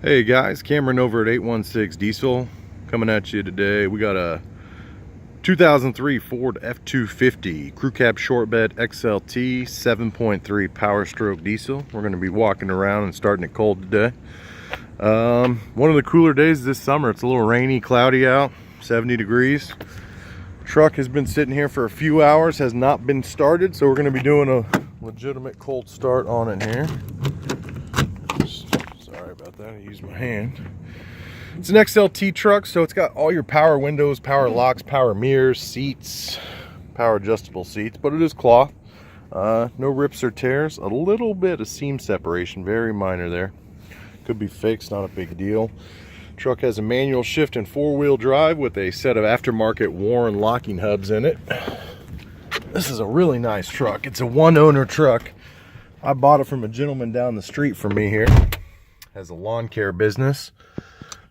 Hey guys, Cameron over at 816 Diesel coming at you today. We got a 2003 Ford F250 crew cab short bed XLT 7.3 Powerstroke diesel. We're going to be walking around and starting it cold today. One of the cooler days this summer. It's a little rainy, cloudy out, 70 degrees. Truck has been sitting here for a few hours, has not been started, so we're going to be doing a legitimate cold start on it here. Sorry about that, I used my hand. It's an XLT truck, so it's got all your power windows, power locks, power mirrors, seats, power adjustable seats, but it is cloth. No rips or tears. A little bit of seam separation, very minor there. Could be fixed, not a big deal. Truck has a manual shift and four-wheel drive with a set of aftermarket Warren locking hubs in it. This is a really nice truck. It's a one-owner truck. I bought it from a gentleman down the street from me here. Has a lawn care business.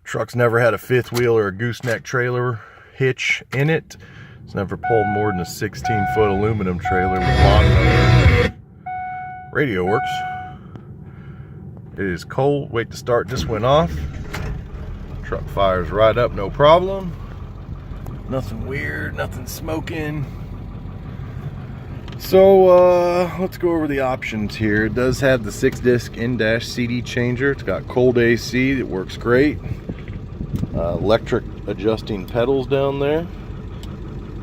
Truck's never had a fifth wheel or a gooseneck trailer hitch in it. It's never pulled more than a 16-foot aluminum trailer with lawnmower. Radio works. It is cold. Wait to start just went off. Truck fires right up, no problem. Nothing weird, nothing smoking. So let's go over the options here. It does have the 6-disc in-dash CD changer. It's got cold AC that works great. Electric adjusting pedals down there.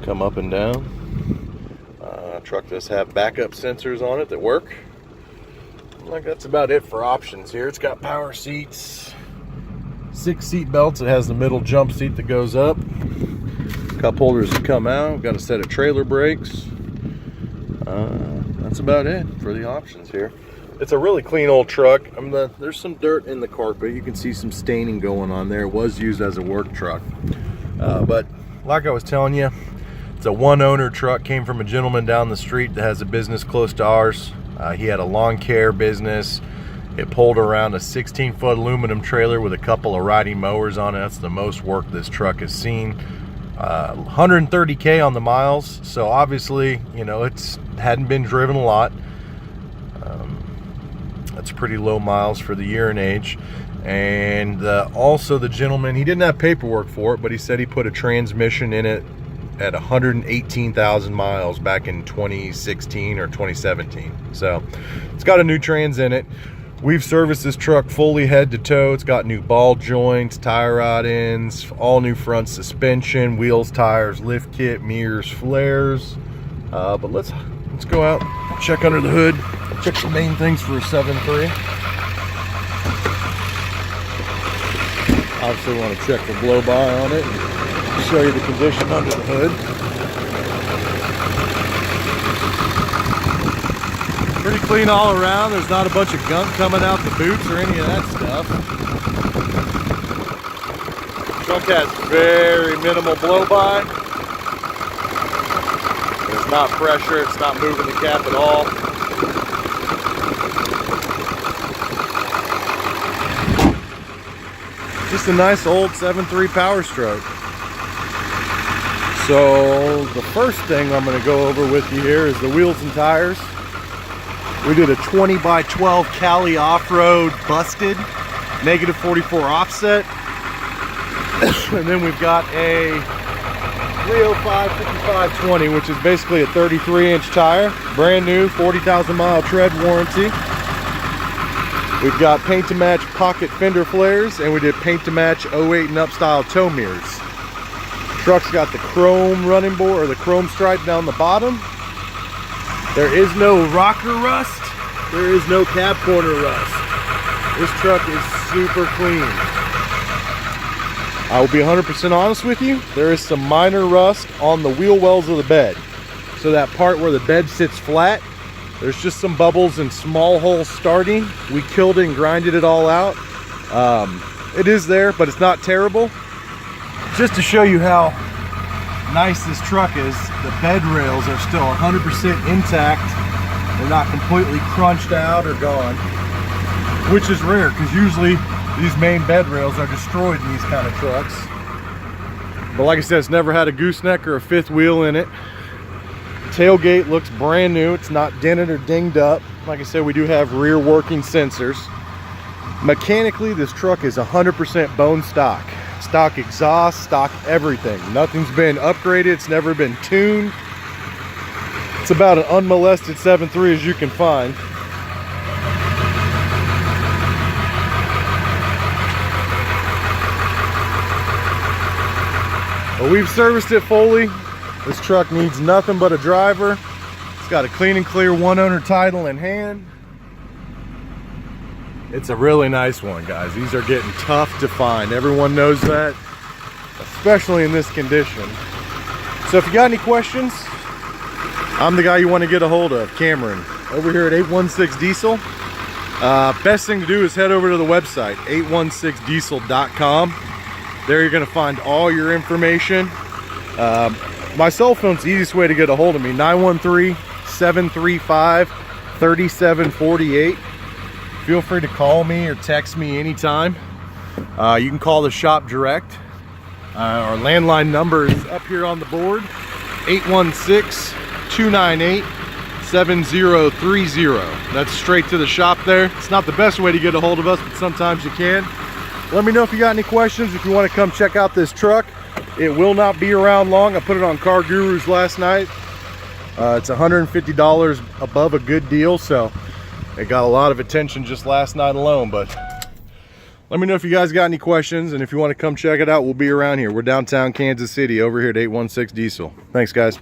Come up and down. Truck does have backup sensors on it that work. Like that's about it for options here. It's got power seats, 6 seat belts. It has the middle jump seat that goes up. Cup holders that come out. Got a set of trailer brakes. That's about it for the options here. It's a really clean old truck. There's some dirt in the carpet. You can see some staining going on there. It was used as a work truck. But like I was telling you, it's a one-owner truck. Came from a gentleman down the street that has a business close to ours. He had a lawn care business. It pulled around a 16-foot aluminum trailer with a couple of riding mowers on it. That's the most work this truck has seen. 130K on the miles, so obviously, you know, it's hadn't been driven a lot. That's pretty low miles for the year and age. And also the gentleman, he didn't have paperwork for it, but he said he put a transmission in it at 118,000 miles back in 2016 or 2017. So it's got a new trans in it. We've serviced this truck fully head to toe. It's got new ball joints, tie rod ends, all new front suspension, wheels, tires, lift kit, mirrors, flares. But let's go out, check under the hood, check the main things for a 7.3. Obviously want to check the blow by on it and show you the condition under the hood. Pretty clean all around. There's not a bunch of gunk coming out the boots or any of that stuff. Truck has very minimal blow-by. There's not pressure. It's not moving the cap at all. Just a nice old 7.3 Powerstroke. So the first thing I'm going to go over with you here is the wheels and tires. We did a 20 by 12 Cali off-road busted, negative 44 offset. And then we've got a 305 5520, which is basically a 33-inch tire, brand new, 40,000 mile tread warranty. We've got paint to match pocket fender flares, and we did paint to match 08 and up style tow mirrors. Truck's got the chrome running board, or the chrome stripe down the bottom. There is no rocker rust. There is no cab corner rust. This truck is super clean. I will be 100% honest with you. There is some minor rust on the wheel wells of the bed. So that part where the bed sits flat, there's just some bubbles and small holes starting. We killed it and grinded it all out. It is there, but it's not terrible. Just to show you how nice this truck is, the bed rails are still 100% intact. They're not completely crunched out or gone, which is rare because usually these main bed rails are destroyed in these kind of trucks. But like I said, it's never had a gooseneck or a fifth wheel in it. Tailgate looks brand new. It's not dented or dinged up. Like I said, we do have rear working sensors. Mechanically, this truck is 100% bone stock. Stock exhaust, stock everything. Nothing's been upgraded, it's never been tuned. It's about an unmolested 7.3 as you can find. But we've serviced it fully. This truck needs nothing but a driver. It's got a clean and clear one owner title in hand. It's a really nice one, guys. These are getting tough to find. Everyone knows that, especially in this condition. So if you got any questions, I'm the guy you want to get a hold of, Cameron, over here at 816 Diesel. Best thing to do is head over to the website, 816diesel.com. There you're going to find all your information. My cell phone's the easiest way to get a hold of me, 913-735-3748. Feel free to call me or text me anytime. You can call the shop direct. Our landline number is up here on the board, 816-298-7030. That's straight to the shop there. It's not the best way to get a hold of us, but sometimes you can. Let me know if you got any questions, if you want to come check out this truck. It will not be around long. I put it on Car Gurus last night. It's $150 above a good deal, so it got a lot of attention just last night alone. But let me know if you guys got any questions, and if you want to come check it out, we'll be around here. We're downtown Kansas City over here at 816 Diesel. Thanks, guys.